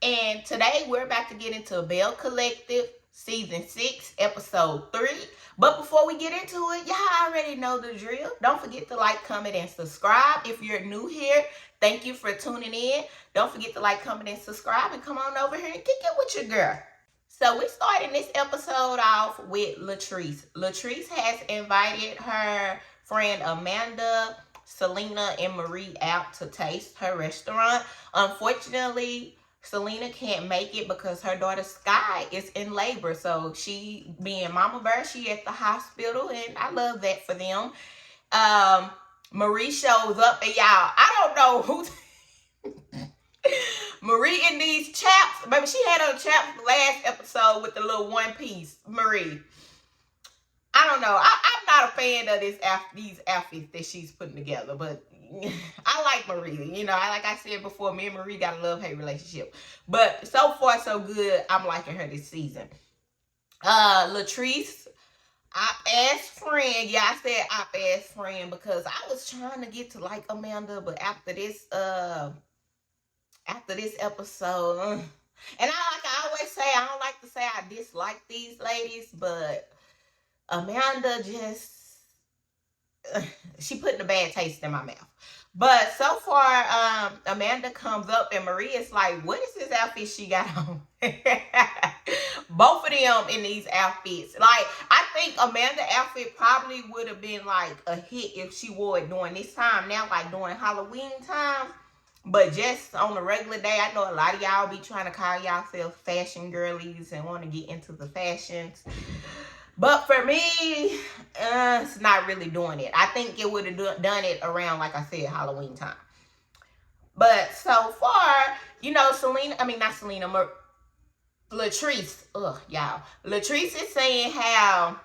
and today we're about to get into Belle Collective Season 6, Episode 3. But before we get into it, y'all already know the drill. Don't forget to like, comment, and subscribe. If you're new here, thank you for tuning in. Don't forget to like, comment, and subscribe, and come on over here and kick it with your girl. So we're starting this episode off with Latrice. Latrice has invited her friend Amanda, Selena, and Marie out to taste her restaurant. Unfortunately, Selena can't make it because her daughter Sky is in labor. So she, being Mama Bear, she at the hospital, and I love that for them. Marie shows up, and y'all, I don't know who... Marie in these chaps, baby, she had her chaps last episode with the little one piece. Marie, I don't know. I'm not a fan of these outfits that she's putting together, but I like Marie. You know, like I said before, me and Marie got a love-hate relationship. But so far, so good. I'm liking her this season. Latrice, op-ass friend. Yeah, I said op-ass friend because I was trying to get to like Amanda, but after this episode, and I always say, I don't like to say I dislike these ladies, but Amanda just, she putting a bad taste in my mouth. But so far, Amanda comes up and Marie is like, what is this outfit she got on? Both of them in these outfits. Like, I think Amanda's outfit probably would have been like a hit if she wore it during this time. Now, like during Halloween time. But just on a regular day, I know a lot of y'all be trying to call y'all fashion girlies and want to get into the fashions. But for me, it's not really doing it. I think it would have done it around, like I said, Halloween time. But so far, you know, Latrice. Ugh, y'all. Latrice is saying how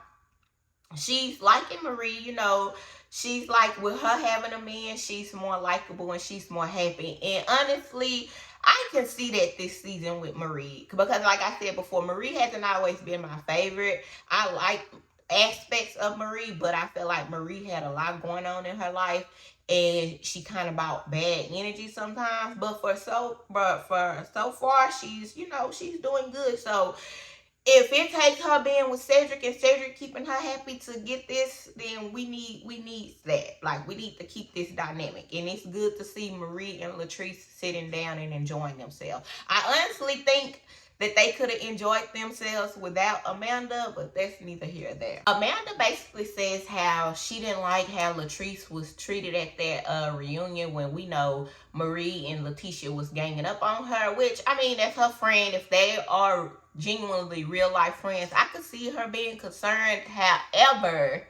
she's liking Marie, you know. She's like, with her having a man, she's more likable and she's more happy. And honestly, I can see that this season with Marie. Because like I said before, Marie hasn't always been my favorite. I like aspects of Marie, but I feel like Marie had a lot going on in her life. And she kind of brought bad energy sometimes. But for so far, she's, you know, she's doing good. So if it takes her being with Cedric and Cedric keeping her happy to get this, then we need that. Like, we need to keep this dynamic. And it's good to see Marie and Latrice sitting down and enjoying themselves. I honestly think that they could have enjoyed themselves without Amanda, but that's neither here nor there. Amanda basically says how she didn't like how Latrice was treated at that reunion when we know Marie and Letitia was ganging up on her, which, I mean, that's her friend. If they are genuinely real life friends, I could see her being concerned. However,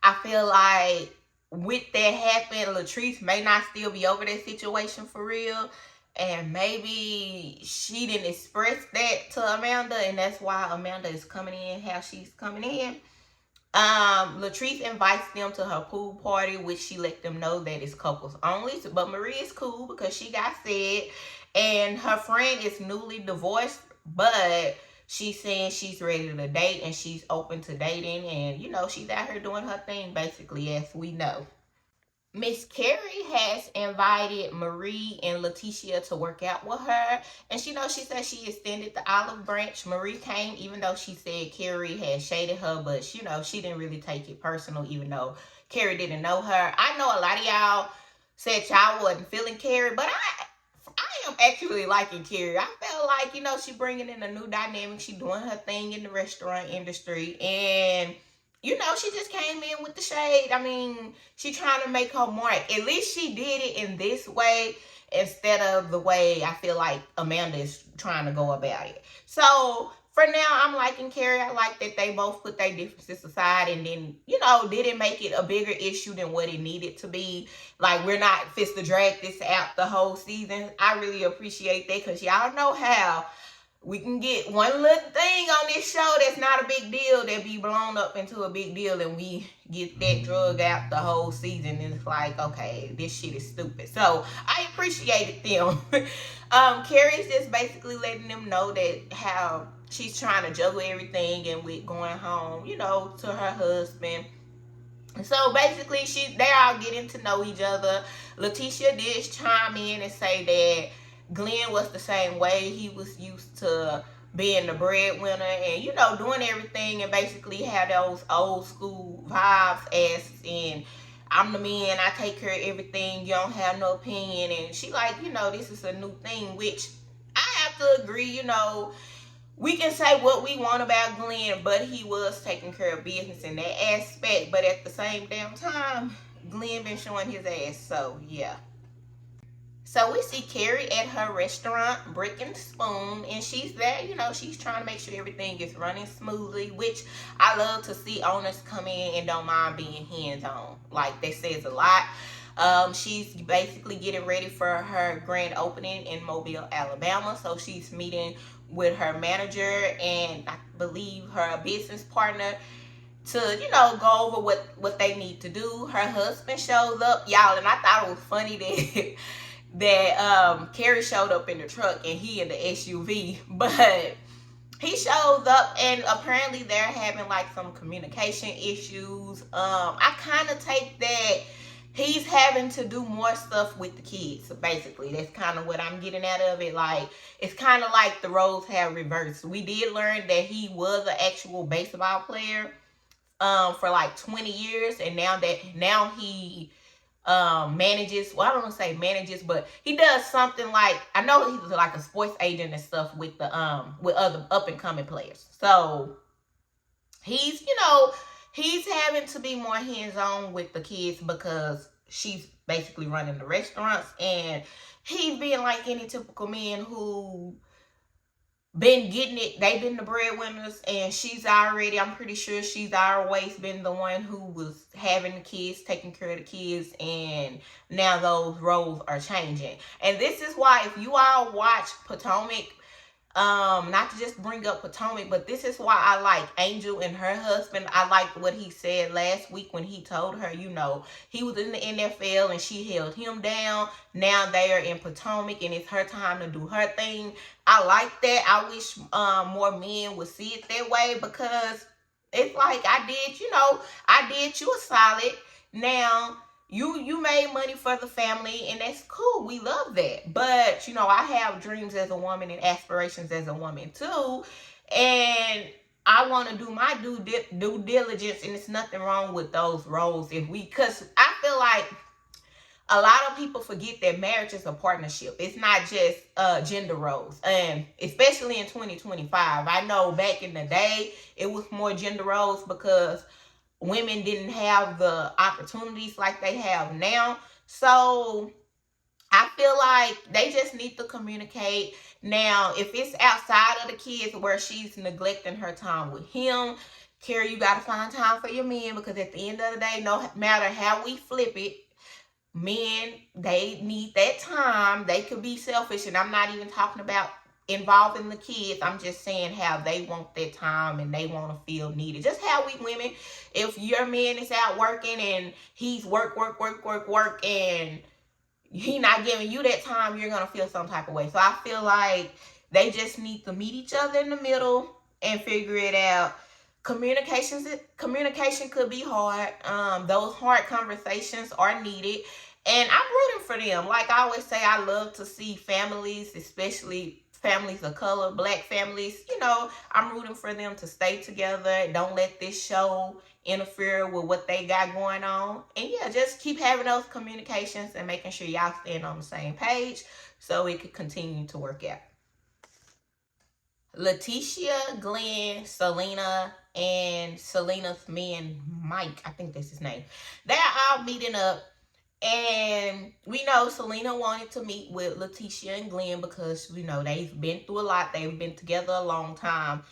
I feel like with that happening, Latrice may not still be over that situation for real. And maybe she didn't express that to Amanda, and that's why Amanda is coming in how she's coming in. Latrice invites them to her pool party, which she let them know that it's couples only. But Marie is cool because she got said, and her friend is newly divorced, but she's saying she's ready to date and she's open to dating, and you know, she's out here doing her thing basically, as we know. Miss Kerri has invited Marie and Letitia to work out with her. And she said she extended the olive branch. Marie came, even though she said Kerri had shaded her, but she didn't really take it personal, even though Kerri didn't know her. I know a lot of y'all said y'all wasn't feeling Kerri, but I am actually liking Kerri. I felt like, she bringing in a new dynamic. She doing her thing in the restaurant industry. And she just came in with the shade. I mean, she trying to make her mark. At least she did it in this way instead of the way I feel like Amanda is trying to go about it. So, for now, I'm liking Kerri. I like that they both put their differences aside and then, didn't make it a bigger issue than what it needed to be. Like, we're not fist to drag this out the whole season. I really appreciate that because y'all know how we can get one little thing on this show that's not a big deal that be blown up into a big deal, and we get that drug out the whole season, and it's like, okay, this shit is stupid. So I appreciated them. Kerri's just basically letting them know that how she's trying to juggle everything and with going home, to her husband. So basically, they're all getting to know each other. Letitia did chime in and say that Glen was the same way. He was used to being the breadwinner and, you know, doing everything and basically had those old school vibes as in, I'm the man, I take care of everything, you don't have no opinion. And she like, you know, this is a new thing, which I have to agree, you know, we can say what we want about Glen, but he was taking care of business in that aspect. But at the same damn time, Glen been showing his ass. So yeah. So we see Kerri at her restaurant, Brick and Spoon, and she's there, you know, she's trying to make sure everything is running smoothly, which I love to see owners come in and don't mind being hands-on. Like, that says a lot. She's basically getting ready for her grand opening in Mobile, Alabama. So she's meeting with her manager and I believe her business partner to, you know, go over what they need to do. Her husband shows up, y'all, and I thought it was funny that Kerri showed up in the truck and he in the SUV, but he shows up and apparently they're having like some communication issues. I kind of take that he's having to do more stuff with the kids. Basically, that's kind of what I'm getting out of it. Like, it's kind of like the roles have reversed. We did learn that he was an actual baseball player for like 20 years, and now he manages, well, I don't want to say manages, but he does something like, I know he's like a sports agent and stuff with the with other up and coming players. So he's, you know, he's having to be more hands-on with the kids because she's basically running the restaurants, and he's being like any typical man who been getting it. They've been the breadwinners, and she's already, I'm pretty sure she's always been the one who was having the kids, taking care of the kids, and now those roles are changing. And this is why, if you all watch Potomac, not to just bring up Potomac, but this is why I like Angel and her husband. I liked what he said last week when he told her, you know, he was in the NFL and she held him down. Now they are in Potomac and it's her time to do her thing. I like that. I wish more men would see it that way, because it's like, I did you a solid. Now you made money for the family, and that's cool. We love that. But, you know, I have dreams as a woman and aspirations as a woman too. And I want to do my due diligence, and it's nothing wrong with those roles. Because I feel like a lot of people forget that marriage is a partnership. It's not just gender roles. And especially in 2025. I know back in the day, it was more gender roles because women didn't have the opportunities like they have now. So I feel like they just need to communicate. Now, if it's outside of the kids where she's neglecting her time with him, Kerri, you got to find time for your men, because at the end of the day, no matter how we flip it, men, they need that time. They could be selfish, and I'm not even talking about involving the kids. I'm just saying how they want that time and they want to feel needed. Just how we women, if your man is out working and he's work, and he not giving you that time, you're going to feel some type of way. So I feel like they just need to meet each other in the middle and figure it out. Communication could be hard. Those hard conversations are needed. And I'm rooting for them. Like I always say, I love to see families, especially families of color, black families, you know, I'm rooting for them to stay together. Don't let this show interfere with what they got going on. And yeah, just keep having those communications and making sure y'all stand on the same page so it could continue to work out. Letitia, Glen, Selena, and Selena's man, Mike, I think that's his name. They're all meeting up. And we know Selena wanted to meet with Letitia and Glen because, you know, they've been through a lot. They've been together a long time.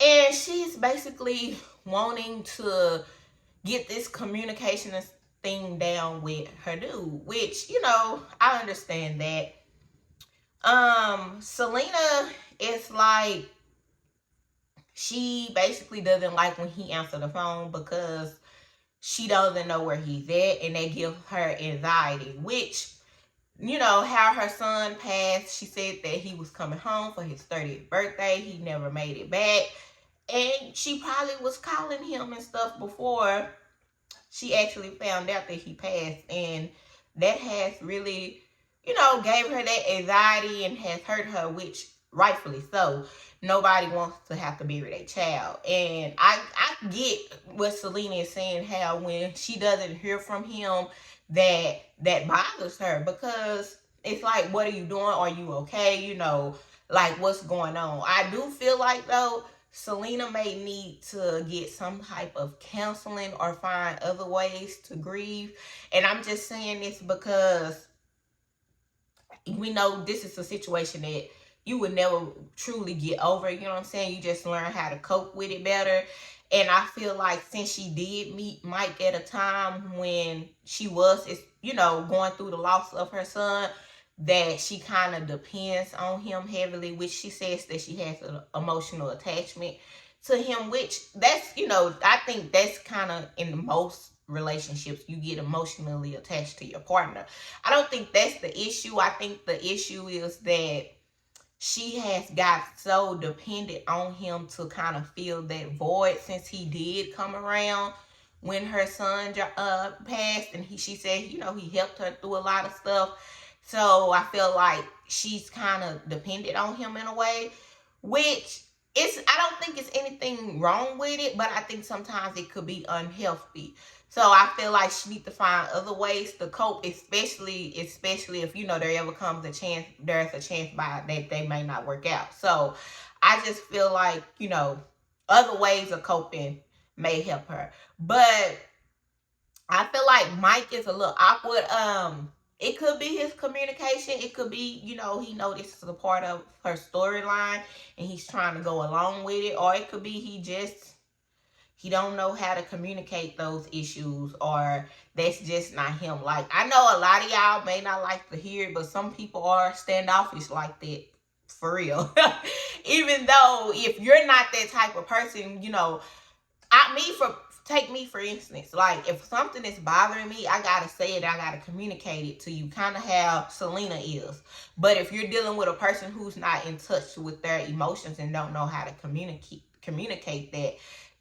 And she's basically wanting to get this communication thing down with her dude, which, you know, I understand that. Selena is like, she basically doesn't like when he answers the phone because she doesn't know where he's at, and they give her anxiety, which, you know, how her son passed, she said that he was coming home for his 30th birthday. He never made it back. And she probably was calling him and stuff before she actually found out that he passed. And that has really, gave her that anxiety and has hurt her, which rightfully so. Nobody wants to have to bury their child. And I get what Selena is saying, how when she doesn't hear from him, that bothers her, because it's like, what are you doing? Are you okay? Like, what's going on? I do feel like, though, Selena may need to get some type of counseling or find other ways to grieve. And I'm just saying this because we know this is a situation that you would never truly get over. You know what I'm saying? You just learn how to cope with it better. And I feel like since she did meet Mike at a time when she was, going through the loss of her son, that she kind of depends on him heavily, which she says that she has an emotional attachment to him, which that's, I think that's kind of in the most relationships, you get emotionally attached to your partner. I don't think that's the issue. I think the issue is that she has got so dependent on him to kind of fill that void, since he did come around when her son passed, and she said, he helped her through a lot of stuff. So I feel like she's kind of dependent on him in a way, which I don't think it's anything wrong with it, but I think sometimes it could be unhealthy. So I feel like she needs to find other ways to cope, especially if, there ever comes there's a chance by that they may not work out. So I just feel like, other ways of coping may help her. But I feel like Mike is a little awkward. It could be his communication. It could be, he this is a part of her storyline and he's trying to go along with it. Or it could be he don't know how to communicate those issues, or that's just not him. Like, I know a lot of y'all may not like to hear it, but some people are standoffish like that, for real. Even though if you're not that type of person, take me for instance. Like, if something is bothering me, I gotta say it. I gotta communicate it to you, kind of how Selena is. But if you're dealing with a person who's not in touch with their emotions and don't know how to communicate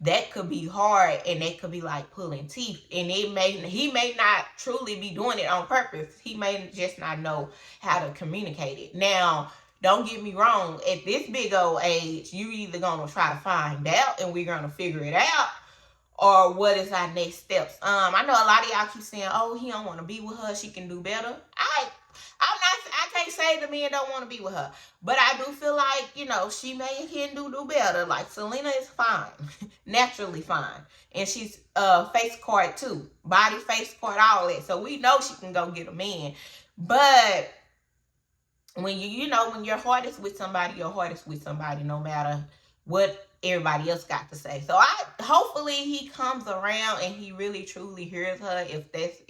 that could be hard, and that could be like pulling teeth. And he may not truly be doing it on purpose. He may just not know how to communicate it. Now, don't get me wrong, at this big old age, you either gonna try to find out and we're gonna figure it out, or what is our next steps. I know a lot of y'all keep saying, oh, he don't want to be with her, she can do better. I can't say the men don't want to be with her, but I do feel like, she can do better. Like, Selena is fine, naturally fine, and she's face card too, body, face card, all that. So we know she can go get a man. But when when your heart is with somebody, your heart is with somebody, no matter what everybody else got to say. So hopefully he comes around and he really truly hears her, if that's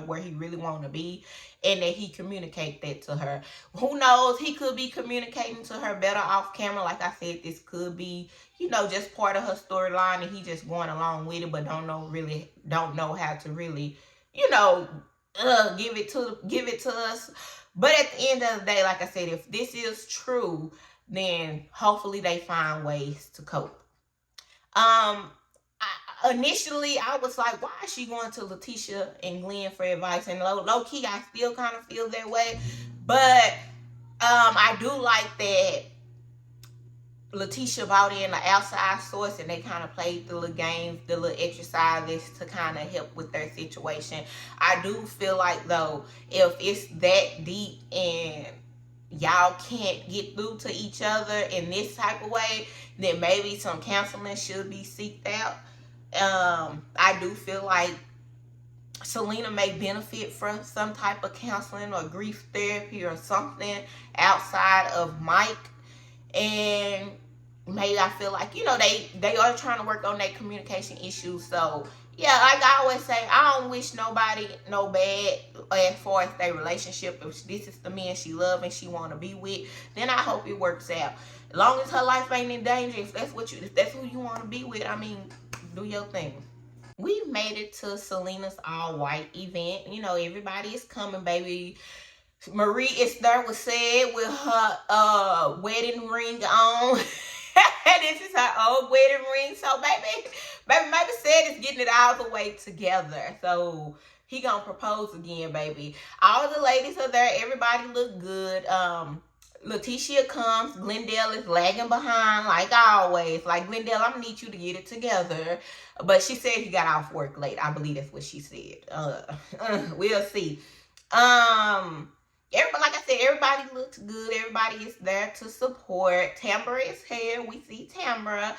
where he really want to be, and that he communicate that to her. Who knows, he could be communicating to her better off camera. Like I said, this could be just part of her storyline, and he just going along with it, but don't know how to really give it to us. But at the end of the day, like I said, if this is true, then hopefully they find ways to cope. Initially, I was like, why is she going to Letitia and Glen for advice? And low key, I still kind of feel that way. But I do like that Letitia brought in an outside source, and they kind of played the little games, the little exercises to kind of help with their situation. I do feel like, though, if it's that deep and y'all can't get through to each other in this type of way, then maybe some counseling should be sought out. I do feel like Selena may benefit from some type of counseling or grief therapy or something outside of Mike. And maybe I feel like, they are trying to work on their communication issues. So, yeah, like I always say, I don't wish nobody no bad as far as their relationship. If this is the man she love and she want to be with, then I hope it works out. As long as her life ain't in danger, if that's who you want to be with, do your thing. We made it to Selena's all-white event. Everybody is coming, baby. Marie is there, was said, with her wedding ring on. This is her old wedding ring. So baby said it's getting it all the way together. So he gonna propose again, baby. All the ladies are there. Everybody look good. Letitia comes. Glendale is lagging behind like always. Like, Glendale, I'm gonna need you to get it together. But she said he got off work late. I believe that's what she said. We'll see. Everybody, like I said, everybody looks good. Everybody is there to support. Tamara is here. We see Tamara.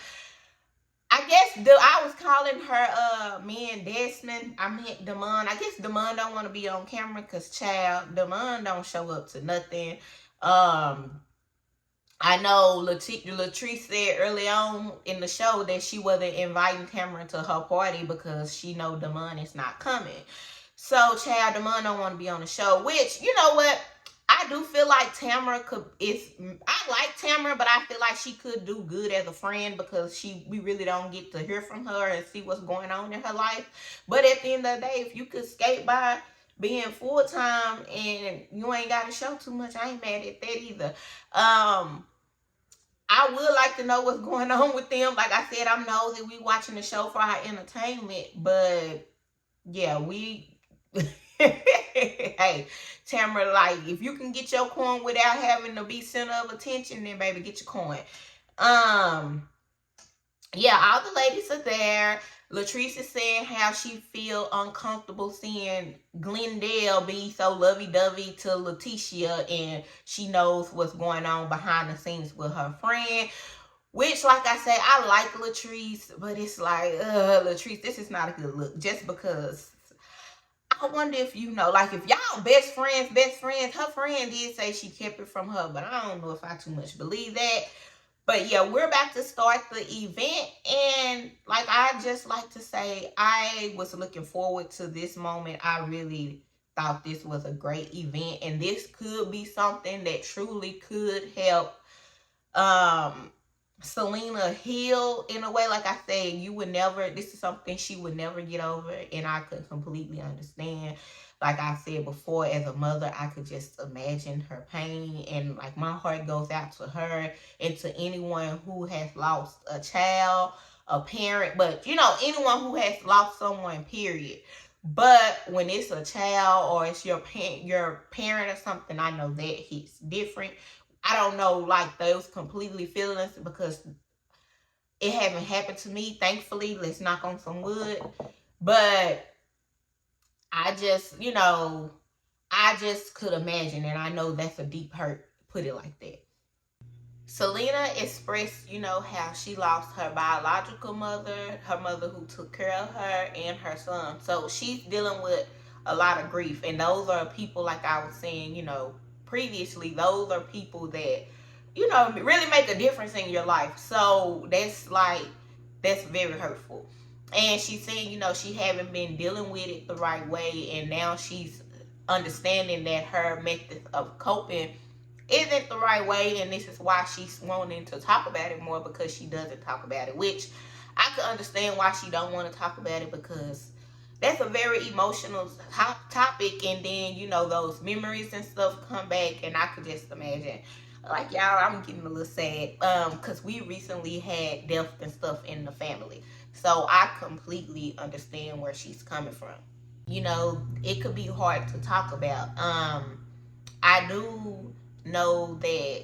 I guess I was calling her me and Desmond. I meant Damon. I guess Damon don't want to be on camera because child, Damon don't show up to nothing. I know Latrice said early on in the show that she wasn't inviting Tamara to her party because she know Damon is not coming. So, child, Damon don't want to be on the show, which, you know what? I do feel like Tamara I like Tamara, but I feel like she could do good as a friend because we really don't get to hear from her and see what's going on in her life. But at the end of the day, if you could skate by being full-time and you ain't got to show too much, I ain't mad at that either. I would like to know what's going on with them. Like I said, I'm nosy. We watching the show for our entertainment, but yeah, hey, Tamara, like, if you can get your coin without having to be center of attention, then baby, get your coin. Yeah, all the ladies are there. Latrice is saying how she feel uncomfortable seeing Glendale be so lovey-dovey to Letitia, and she knows what's going on behind the scenes with her friend. Which, like I say, I like Latrice, but it's like, Latrice, this is not a good look. Just because, I wonder if you know, like, if y'all best friends, her friend did say she kept it from her, but I don't know if I too much believe that. But yeah, we're about to start the event, and like I just like to say, I was looking forward to this moment. I really thought this was a great event, and this could be something that truly could help Selena heal in a way. Like I said, this is something she would never get over, and I could completely understand. Like I said before, as a mother, I could just imagine her pain, and like my heart goes out to her and to anyone who has lost a child, a parent, but you know, anyone who has lost someone, period. But when it's a child or it's your parent or something, I know that hits different. I don't know, like, those completely feelings because it haven't happened to me, thankfully. Let's knock on some wood. But I just, you know, I just could imagine, and I know that's a deep hurt, put it like that. Selena expressed, you know, how she lost her biological mother, her mother who took care of her, and her son. So she's dealing with a lot of grief. And those are people, like I was saying, you know, previously, those are people that, you know, really make a difference in your life. So that's very hurtful. And she's saying, you know, she haven't been dealing with it the right way, and now she's understanding that her method of coping isn't the right way, and this is why she's wanting to talk about it more, because she doesn't talk about it, which I could understand why she don't want to talk about it, because that's a very emotional topic, and then, you know, those memories and stuff come back, and I could just imagine, like, y'all, I'm getting a little sad, because we recently had death and stuff in the family, so I completely understand where she's coming from. You know, it could be hard to talk about. I do know that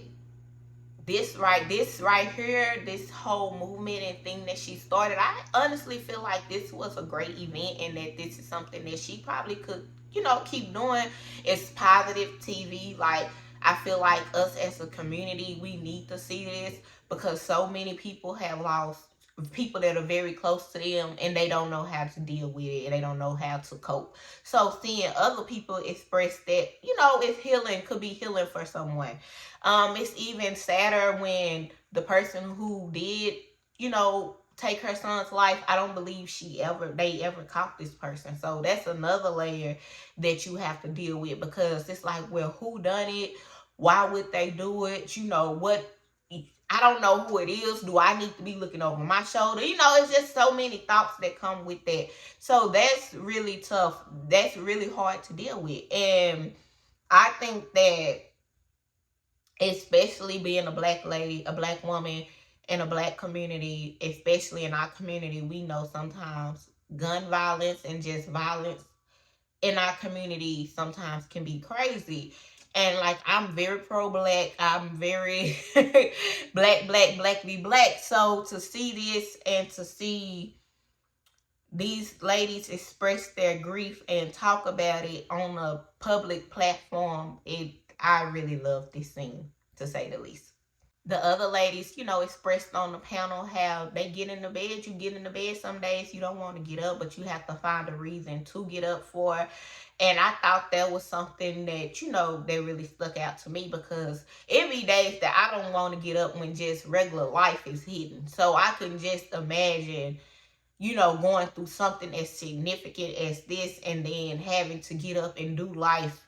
this right here, this whole movement and thing that she started, I honestly feel like this was a great event, and that this is something that she probably could, you know, keep doing. It's positive TV. Like, I feel like us as a community, we need to see this, because so many people have lost people that are very close to them, and they don't know how to deal with it, and they don't know how to cope. So seeing other people express that, you know, it's healing, could be healing for someone. It's even sadder when the person who did, you know, take her son's life, I don't believe they ever caught this person. So that's another layer that you have to deal with, because it's like, well, who done it? Why would they do it? You know, what? I don't know who it is. Do I need to be looking over my shoulder? You know, it's just so many thoughts that come with that. So that's really tough. That's really hard to deal with. And I think that, especially being a black lady, a black woman, in a Black community, especially in our community, we know sometimes gun violence and just violence in our community sometimes can be crazy. And like, I'm very pro-Black. I'm very black be black. So to see this and to see these ladies express their grief and talk about it on a public platform, I really love this scene, to say the least. The other ladies, expressed on the panel how they get in the bed. You get in the bed some days, you don't want to get up, but you have to find a reason to get up for. And I thought that was something that, that really stuck out to me, because it be days that I don't want to get up when just regular life is hitting. So I can just imagine, going through something as significant as this and then having to get up and do life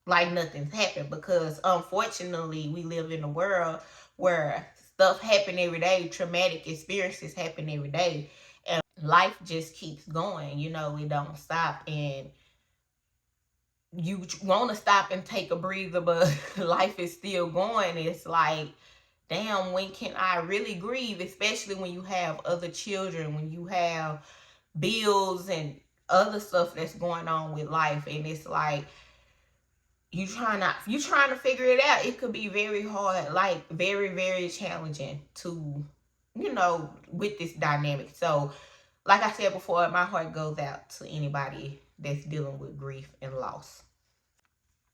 like nothing's happened, because unfortunately we live in a world where stuff happen every day, traumatic experiences happen every day, and life just keeps going. It don't stop, and you want to stop and take a breather, but life is still going. It's like, damn, when can I really grieve? Especially when you have other children, when you have bills and other stuff that's going on with life, and it's like, you trying to figure it out. It could be very hard, like very, very challenging to, with this dynamic. So, like I said before, my heart goes out to anybody that's dealing with grief and loss.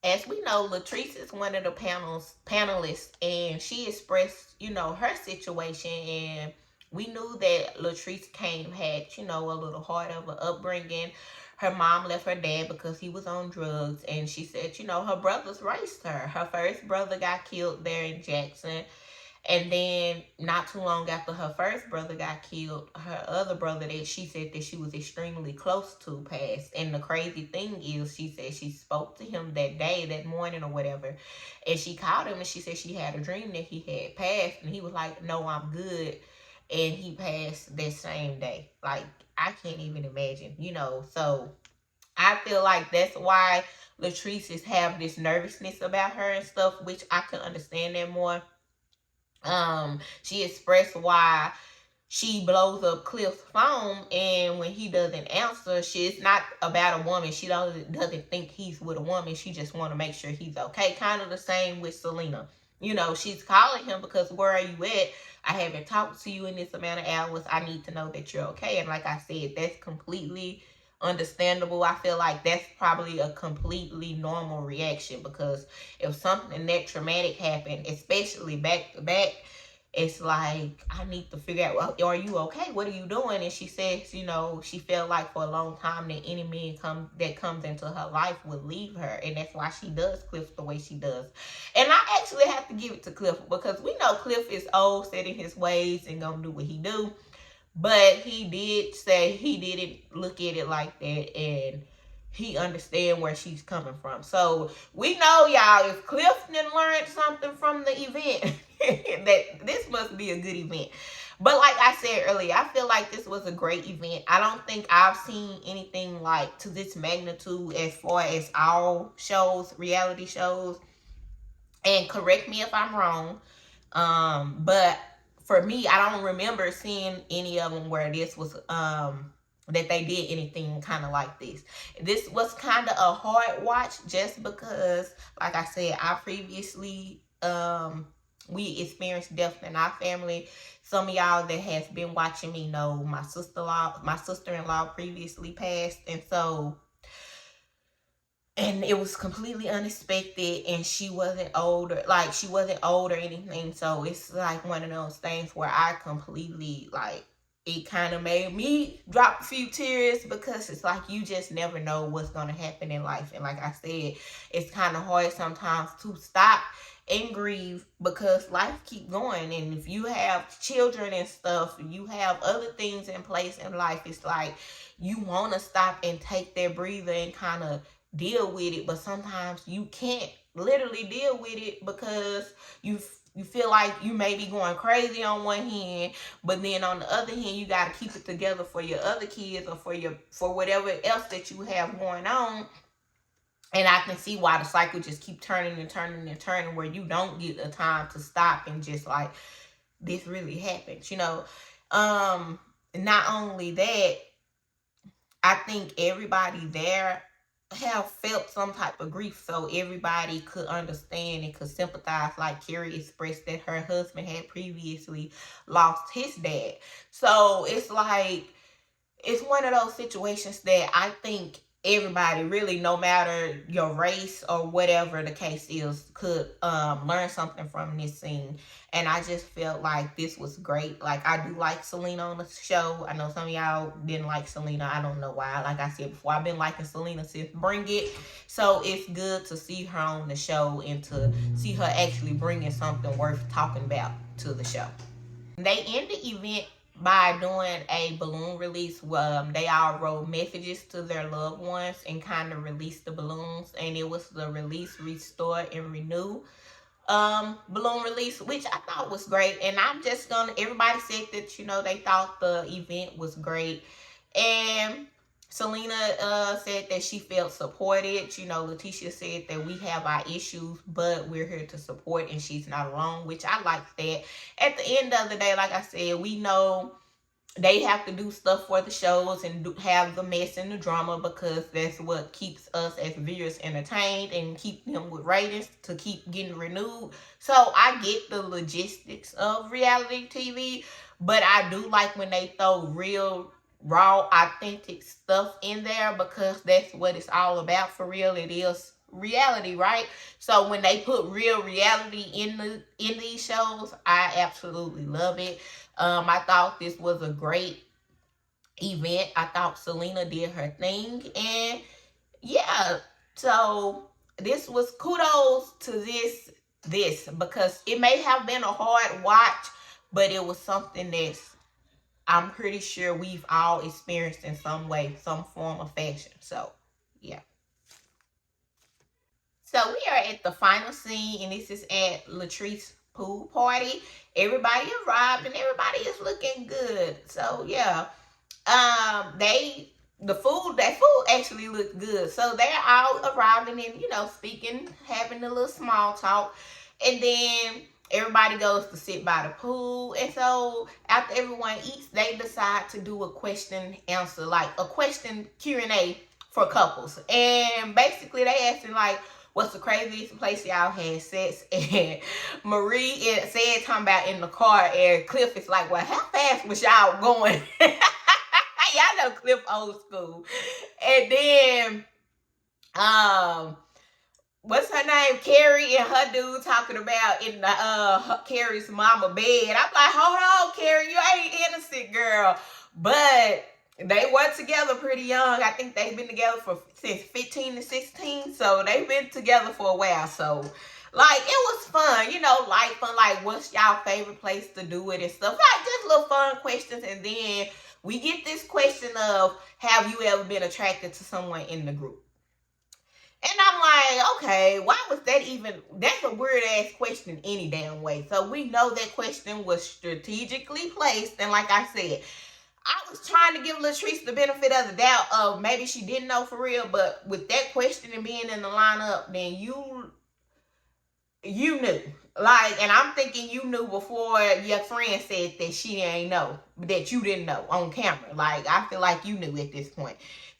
As we know, Latrice is one of the panelists, and she expressed, her situation, and we knew that Latrice had, a little hard of an upbringing. Her mom left her dad because he was on drugs, and she said, her brothers raised her. Her first brother got killed there in Jackson. And then not too long after her first brother got killed, her other brother that she said that she was extremely close to passed. And the crazy thing is, she said she spoke to him that morning or whatever. And she called him and she said she had a dream that he had passed. And he was like, no, I'm good. And he passed that same day. Like, I can't even imagine, So I feel like that's why Latrice have this nervousness about her and stuff, which I can understand that more. She expressed why she blows up Cliff's phone, and when he doesn't answer, it's not about a woman. She doesn't think he's with a woman. She just want to make sure he's okay. Kind of the same with Selena. She's calling him because, where are you at? I haven't talked to you in this amount of hours. I need to know that you're okay. And like I said, that's completely understandable. I feel like that's probably a completely normal reaction, because if something that traumatic happened, especially back to back, it's like, I need to figure out, well, are you okay? What are you doing? And she says, she felt like for a long time that any man that comes into her life would leave her. And that's why she does Cliff the way she does. And I actually have to give it to Cliff, because we know Cliff is old, set in his ways, and gonna do what he do. But he did say he didn't look at it like that, and he understand where she's coming from. So we know, y'all, if Clifton learned something from the event, that this must be a good event. But like I said earlier, I feel like this was a great event. I don't think I've seen anything like to this magnitude as far as all shows, reality shows. And correct me if I'm wrong. But for me, I don't remember seeing any of them where this was that they did anything kind of like this. This was kind of a hard watch, just because, like I said, I previously we experienced death in our family. Some of y'all that has been watching me know my sister-in-law previously passed, and it was completely unexpected, and she wasn't old or anything. So it's like one of those things where I completely, like, it kind of made me drop a few tears, because it's like, you just never know what's going to happen in life. And like I said, it's kind of hard sometimes to stop and grieve, because life keep going. And if you have children and stuff, you have other things in place in life, it's like you want to stop and take that breather and kind of deal with it, but sometimes you can't literally deal with it, because you feel like you may be going crazy on one hand, but then on the other hand, you got to keep it together for your other kids, or for whatever else that you have going on. And I can see why the cycle just keep turning and turning and turning, where you don't get the time to stop and just like this really happened, you know. Not only that, I think everybody there have felt some type of grief, so everybody could understand and could sympathize. Like Kerri expressed that her husband had previously lost his dad. So it's like, it's one of those situations that I think everybody, really, no matter your race or whatever the case is, could learn something from this scene. And I just felt like this was great. Like, I do like Selena on the show. I know some of y'all didn't like Selena. I don't know why. Like I said before, I've been liking Selena since Bring It. So it's good to see her on the show and to see her actually bringing something worth talking about to the show. They end the event by doing a balloon release. They all wrote messages to their loved ones and kind of released the balloons, and it was the Release, Restore, and Renew balloon release, which I thought was great. And I'm just gonna, everybody said that, you know, they thought the event was great. And Selena said that she felt supported. You know, Letitia said that we have our issues, but we're here to support and she's not alone, which I like that. At the end of the day, like I said, we know they have to do stuff for the shows and have the mess and the drama, because that's what keeps us as viewers entertained and keep them with ratings to keep getting renewed. So I get the logistics of reality TV, but I do like when they throw real, raw, authentic stuff in there, because that's what it's all about. For real, it is reality, right? So when they put real reality in these shows, I absolutely love it. I thought this was a great event. I thought Selena did her thing, and yeah, so this was kudos to this because it may have been a hard watch, but it was something that's, I'm pretty sure we've all experienced in some way, some form of fashion. So yeah. So we are at the final scene, and this is at Latrice's pool party. Everybody arrived, and everybody is looking good. So yeah, that food actually looked good. So they're all arriving and, you know, speaking, having a little small talk, and then everybody goes to sit by the pool. And so after everyone eats, they decide to do a question answer, like a question Q&A for couples. And basically they asking like, what's the craziest place y'all had sex? And Marie said talking about in the car, and Cliff is like, well, how fast was y'all going? Y'all know Cliff old school. And then what's her name? Kerri and her dude talking about in the Kerri's mama bed. I'm like, hold on, Kerri, you ain't innocent, girl. But they were together pretty young. I think they've been together since 15 to 16. So they've been together for a while. So like, it was fun, you know, like fun, like what's y'all favorite place to do it and stuff. Like just little fun questions. And then we get this question of, have you ever been attracted to someone in the group? And I'm like, okay, why was that even, that's a weird ass question any damn way. So we know that question was strategically placed. And like I said, I was trying to give Latrice the benefit of the doubt of maybe she didn't know for real, but with that question and being in the lineup, then you knew. Like, and I'm thinking you knew before your friend said that she ain't know, that you didn't know on camera. Like, I feel like you knew at this point.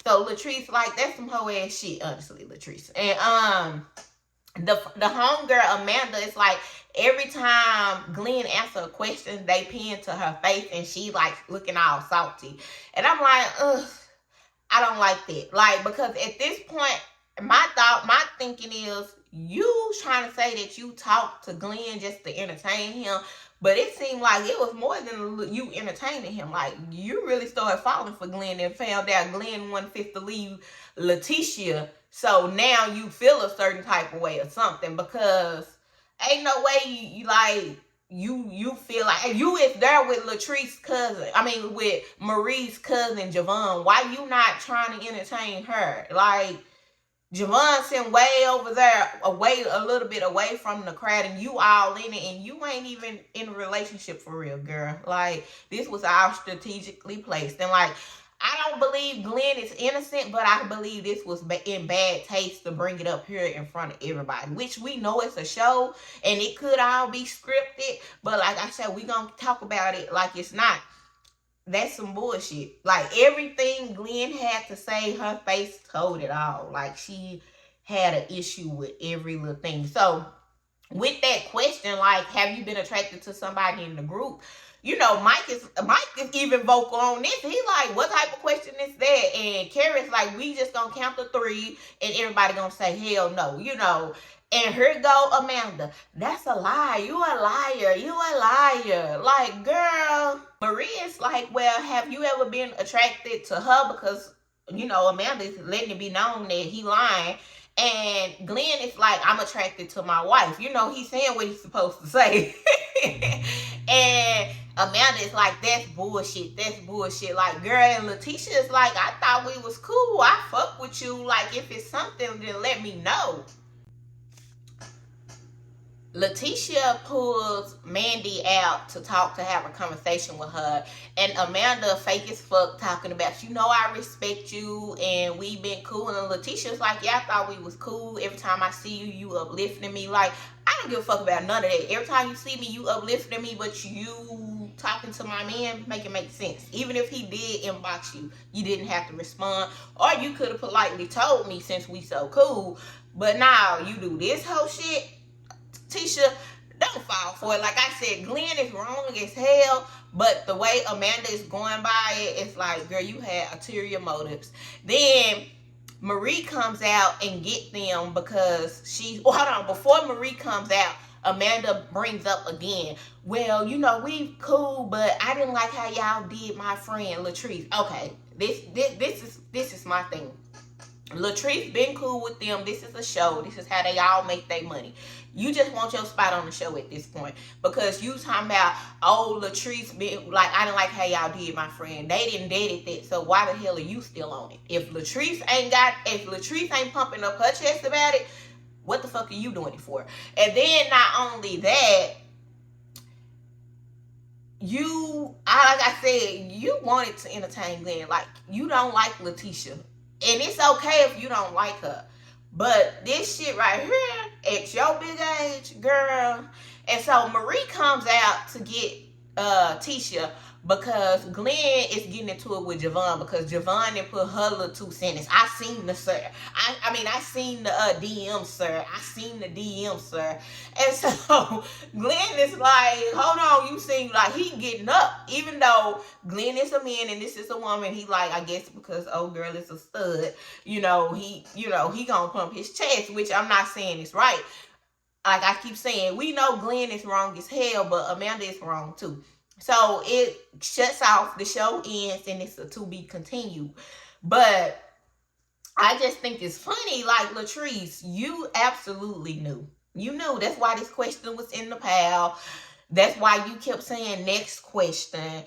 So Latrice, like, that's some hoe ass shit, honestly, Latrice. And the homegirl Amanda is like, every time Glen answer a question, they pin to her face and she like looking all salty. And I'm like, ugh, I don't like that. Like, because at this point, my thinking is, you trying to say that you talked to Glen just to entertain him, but it seemed like it was more than you entertaining him. Like, you really started falling for Glen and found out Glen wasn't fit to leave Letitia. So now you feel a certain type of way or something, because ain't no way you feel like you is there with Latrice's cousin. I mean, with Marie's cousin, Javon. Why you not trying to entertain her? Like, Javon sitting way over there, a little bit away from the crowd, and you all in it, and you ain't even in a relationship for real, girl. Like, this was all strategically placed. And like, I don't believe Glen is innocent, but I believe this was in bad taste to bring it up here in front of everybody, which we know it's a show and it could all be scripted. But like I said, we gonna talk about it like it's not. That's some bullshit. Like everything Glen had to say, her face told it all. Like she had an issue with every little thing. So with that question, like, have you been attracted to somebody in the group? You know, Mike is even vocal on this. He's like, what type of question is that? And Kerri's like, we just gonna count to 3 and everybody gonna say hell no, you know. And here go Amanda. That's a lie. You a liar. You a liar. Like, girl, Maria's like, well, have you ever been attracted to her? Because, you know, Amanda's letting it be known that he lying. And Glen is like, I'm attracted to my wife. You know, he's saying what he's supposed to say. And Amanda is like, that's bullshit. That's bullshit. Like, girl, and Letitia is like, I thought we was cool. I fuck with you. Like, if it's something, then let me know. Letitia pulls Mandy out to have a conversation with her, and Amanda fake as fuck talking about, you know, I respect you and we've been cool. And Letitia's like, yeah, I thought we was cool. Every time I see you, you uplifting me. Like, I don't give a fuck about none of that. Every time you see me, you uplifting me, but you talking to my man, make it make sense. Even if he did inbox you, you didn't have to respond, or you could have politely told me since we so cool. But now you do this whole shit. Tisha, don't fall for it. Like I said, Glen is wrong as hell, but the way Amanda is going by it, it's like, girl, you had ulterior motives. Then Marie comes out and get them because hold on, before Marie comes out, Amanda brings up again, well, you know, we cool, but I didn't like how y'all did my friend Latrice. Okay, this is my thing. Latrice been cool with them. This is a show. This is how they all make their money. You just want your spot on the show at this point, because you talking about, oh, Latrice been like, I didn't like how y'all did my friend. They didn't date it, so why the hell are you still on it? If Latrice ain't pumping up her chest about it, what the fuck are you doing it for? And then not only that, like I said, you wanted to entertain Glen. Like, you don't like Letitia. And it's okay if you don't like her. But this shit right here, at your big age, girl. And so Marie comes out to get Tisha because Glen is getting into it with Javon, because Javon didn't put her little 2 cents. I seen the sir. I seen the DM, sir. I seen the DM, sir. And so Glen is like, hold on, you seem like he getting up. Even though Glen is a man and this is a woman, he like, I guess because old girl is a stud, he gonna pump his chest, which I'm not saying is right. Like I keep saying, we know Glen is wrong as hell, but Amanda is wrong too. So it shuts off, the show ends, and it's a to be continued. But I just think it's funny, like, Latrice, you absolutely knew. You knew. That's why this question was in the pile. That's why you kept saying next question.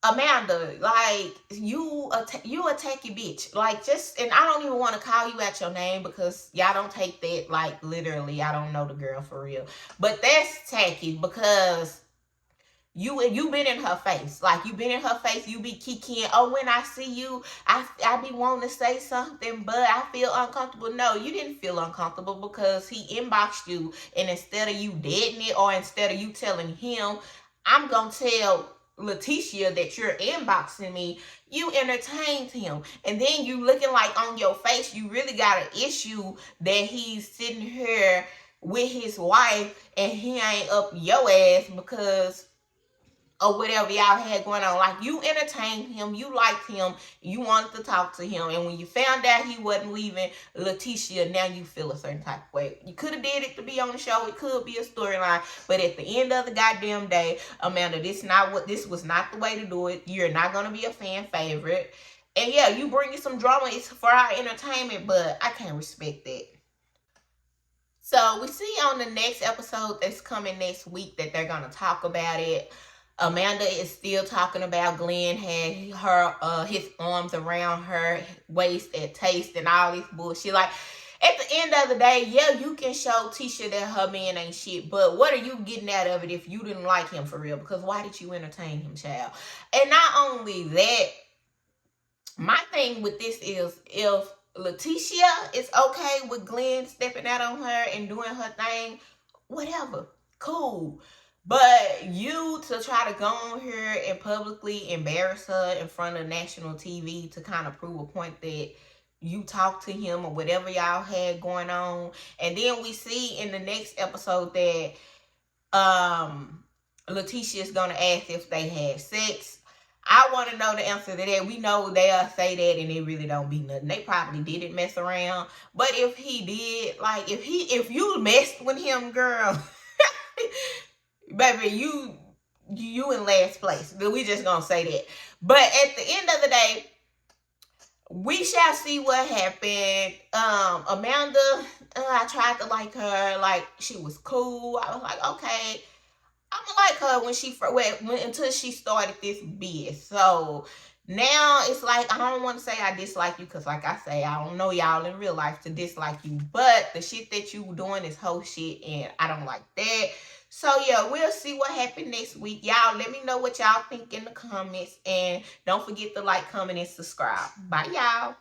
Amanda, like, you a tacky bitch. Like, just, and I don't even want to call you out your name because y'all don't take that, like, literally. I don't know the girl for real. But that's tacky because you been in her face. Like, you been in her face. You be kikiing. Oh, when I see you, I be wanting to say something, but I feel uncomfortable. No, you didn't feel uncomfortable because he inboxed you, and instead of you deading it, or instead of you telling him, I'm going to tell Letitia that you're inboxing me, you entertained him. And then you looking like on your face, you really got an issue that he's sitting here with his wife and he ain't up your ass because or whatever y'all had going on. Like, you entertained him, you liked him, you wanted to talk to him, and when you found out he wasn't leaving Letitia, now you feel a certain type of way. You could have did it to be on the show, it could be a storyline, but at the end of the goddamn day, Amanda, this was not the way to do it. You're not gonna be a fan favorite. And yeah, you bringing some drama, it's for our entertainment, but I can't respect that. So we see on the next episode that's coming next week that they're gonna talk about it. Amanda is still talking about Glen had his arms around her waist at taste and all this bullshit. Like, At the end of the day, yeah, you can show Tisha that her man ain't shit, but what are you getting out of it if you didn't like him for real? Because why did you entertain him, child? And not only that, my thing with this is if Letitia is okay with Glenn stepping out on her and doing her thing, whatever, cool. But you to try to go on here and publicly embarrass her in front of national TV to kind of prove a point that you talked to him or whatever y'all had going on. And then we see in the next episode that Letitia is gonna ask if they had sex. I want to know the answer to that. We know they'll say that and it really don't be nothing. They probably didn't mess around. But if he did, like if you messed with him, girl, baby, you in last place. We just gonna say that. But at the end of the day, we shall see what happened. Amanda, I tried to like her. Like, she was cool. I was like, okay, I'm like her when she until she started this BS. So now it's like I don't want to say I dislike you because, like I say, I don't know y'all in real life to dislike you. But the shit that you doing is whole shit, and I don't like that. So yeah, we'll see what happened next week. Y'all let me know what y'all think in the comments, and don't forget to like, comment, and subscribe. Bye, y'all.